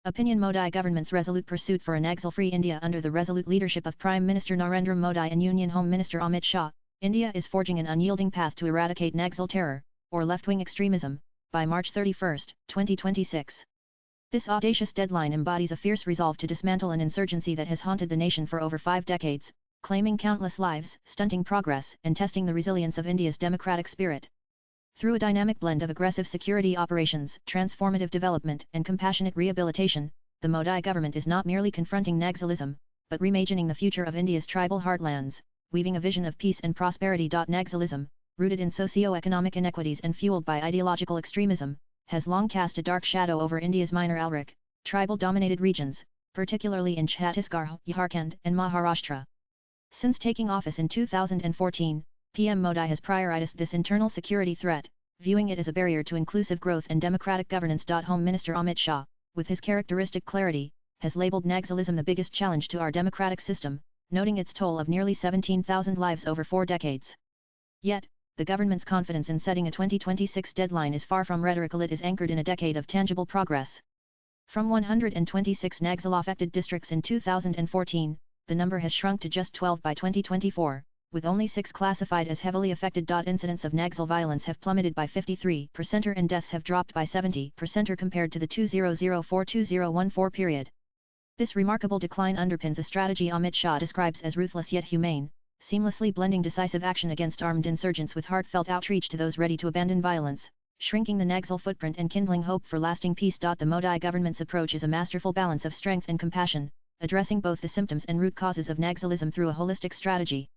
Opinion Modi government's resolute pursuit for a Naxal-free India under the resolute leadership of Prime Minister Narendra Modi and Union Home Minister Amit Shah, India is forging an unyielding path to eradicate Naxal terror, or left-wing extremism, by March 31, 2026. This audacious deadline embodies a fierce resolve to dismantle an insurgency that has haunted the nation for over 5 decades, claiming countless lives, stunting progress, and testing the resilience of India's democratic spirit. Through a dynamic blend of aggressive security operations, transformative development, and compassionate rehabilitation, the Modi government is not merely confronting Naxalism, but reimagining the future of India's tribal heartlands, weaving a vision of peace and prosperity. Naxalism, rooted in socio-economic inequities and fueled by ideological extremism, has long cast a dark shadow over India's minor Alrik, tribal-dominated regions, particularly in Chhattisgarh, Jharkhand, and Maharashtra. Since taking office in 2014, PM Modi has prioritized this internal security threat, viewing it as a barrier to inclusive growth and democratic governance. Home Minister Amit Shah, with his characteristic clarity, has labeled Naxalism the biggest challenge to our democratic system, noting its toll of nearly 17,000 lives over 4 decades. Yet, the government's confidence in setting a 2026 deadline is far from rhetorical. It is anchored in a decade of tangible progress. From 126 Naxal-affected districts in 2014, the number has shrunk to just 12 by 2024. With only 6 classified as heavily affected. Incidents of Naxal violence have plummeted by 53% and deaths have dropped by 70% compared to the 2004-2014 period. This remarkable decline underpins a strategy Amit Shah describes as ruthless yet humane, seamlessly blending decisive action against armed insurgents with heartfelt outreach to those ready to abandon violence, shrinking the Naxal footprint and kindling hope for lasting peace. The Modi government's approach is a masterful balance of strength and compassion, addressing both the symptoms and root causes of Naxalism through a holistic strategy.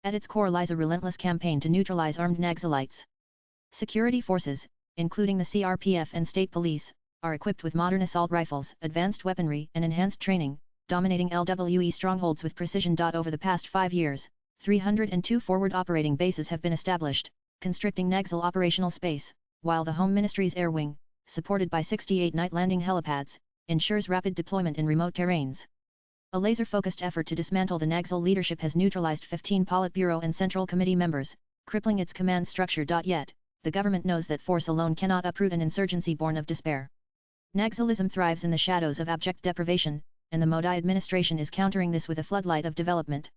At its core lies a relentless campaign to neutralize armed Naxalites. Security forces, including the CRPF and state police, are equipped with modern assault rifles, advanced weaponry, and enhanced training, dominating LWE strongholds with precision. Over the past 5 years, 302 forward operating bases have been established, constricting Naxal operational space, while the Home Ministry's Air Wing, supported by 68 night landing helipads, ensures rapid deployment in remote terrains. A laser-focused effort to dismantle the Naxal leadership has neutralized 15 Politburo and Central Committee members, crippling its command structure. Yet, the government knows that force alone cannot uproot an insurgency born of despair. Naxalism thrives in the shadows of abject deprivation, and the Modi administration is countering this with a floodlight of development.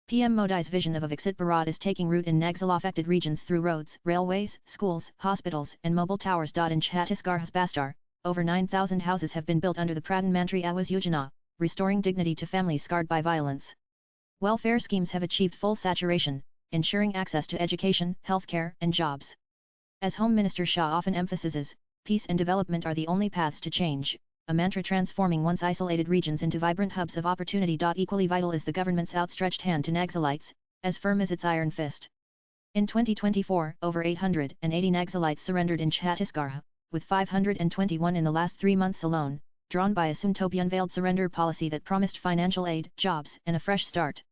PM Modi's vision of a Viksit Bharat is taking root in Naxal-affected regions through roads, railways, schools, hospitals, and mobile towers. In Chhattisgarh's Bastar, over 9,000 houses have been built under the Pradhan Mantri Awas Yojana, restoring dignity to families scarred by violence. Welfare schemes have achieved full saturation, ensuring access to education, healthcare, and jobs. As Home Minister Shah often emphasizes, peace and development are the only paths to change, a mantra transforming once isolated regions into vibrant hubs of opportunity. Equally vital is the government's outstretched hand to Naxalites, as firm as its iron fist. In 2024, over 880 Naxalites surrendered in Chhattisgarh, with 521 in the last 3 months alone, drawn by a soon-to-be-unveiled surrender policy that promised financial aid, jobs, and a fresh start.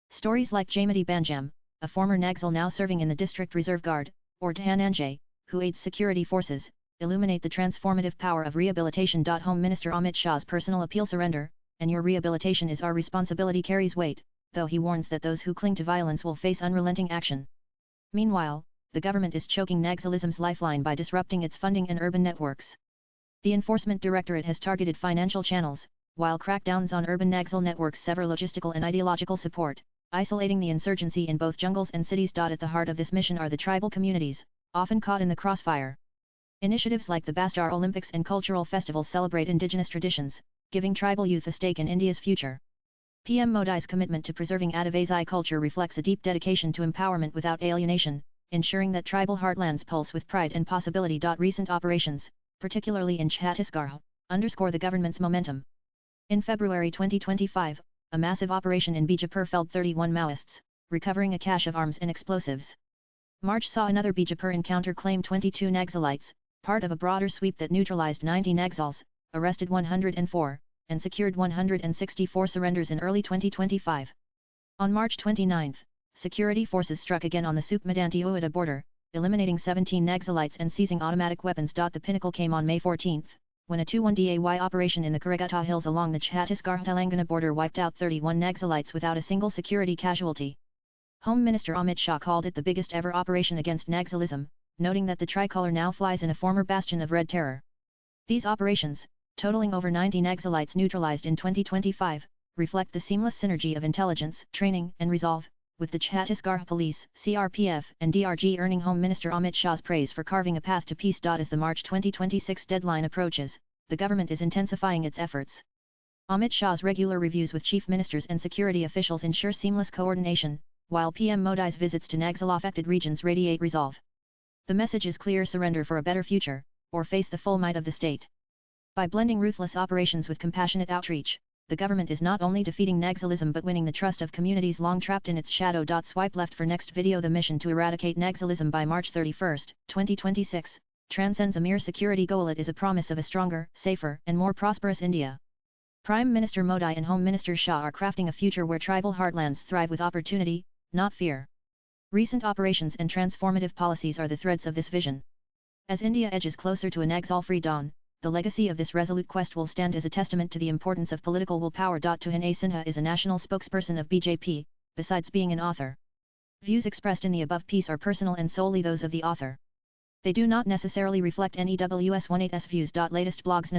Stories like Jaimati Banjam, a former Naxal now serving in the District Reserve Guard, or Dhananjay, who aids security forces, illuminate the transformative power of rehabilitation. Home Minister Amit Shah's personal appeal surrender, and your rehabilitation is our responsibility carries weight, though he warns that those who cling to violence will face unrelenting action. Meanwhile, the government is choking Naxalism's lifeline by disrupting its funding and urban networks. The Enforcement Directorate has targeted financial channels, while crackdowns on urban Naxal networks sever logistical and ideological support, isolating the insurgency in both jungles and cities. At the heart of this mission are the tribal communities, often caught in the crossfire. Initiatives like the Bastar Olympics and cultural festivals celebrate indigenous traditions, giving tribal youth a stake in India's future. PM Modi's commitment to preserving Adivasi culture reflects a deep dedication to empowerment without alienation, ensuring that tribal heartlands pulse with pride and possibility. Recent operations, particularly in Chhattisgarh, underscore the government's momentum. In February 2025, a massive operation in Bijapur felled 31 Maoists, recovering a cache of arms and explosives. March saw another Bijapur encounter claim 22 Naxalites, part of a broader sweep that neutralized 90 Naxals, arrested 104, and secured 164 surrenders in early 2025. On March 29, security forces struck again on the Sukmadanti-Oida border, eliminating 17 Naxalites and seizing automatic weapons. The pinnacle came on May 14, when a 2-1-day operation in the Karagata Hills along the Chhattisgarh-Telangana border wiped out 31 Naxalites without a single security casualty. Home Minister Amit Shah called it the biggest ever operation against Naxalism, noting that the tricolour now flies in a former bastion of Red Terror. These operations, totaling over 90 Naxalites neutralized in 2025, reflect the seamless synergy of intelligence, training, and resolve, with the Chhattisgarh Police, CRPF, and DRG earning Home Minister Amit Shah's praise for carving a path to peace. As the March 2026 deadline approaches, the government is intensifying its efforts. Amit Shah's regular reviews with chief ministers and security officials ensure seamless coordination, while PM Modi's visits to Naxal-affected regions radiate resolve. The message is clear: surrender for a better future, or face the full might of the state. By blending ruthless operations with compassionate outreach, the government is not only defeating Naxalism but winning the trust of communities long trapped in its shadow. Swipe left for next video. The mission to eradicate Naxalism by March 31, 2026, transcends a mere security goal. It is a promise of a stronger, safer, and more prosperous India. Prime Minister Modi and Home Minister Shah are crafting a future where tribal heartlands thrive with opportunity, not fear. Recent operations and transformative policies are the threads of this vision. As India edges closer to a Naxal-free dawn, the legacy of this resolute quest will stand as a testament to the importance of political willpower. Tuhin A. Sinha is a national spokesperson of BJP, besides being an author. Views expressed in the above piece are personal and solely those of the author. They do not necessarily reflect NEWS18's views. Latest blogs.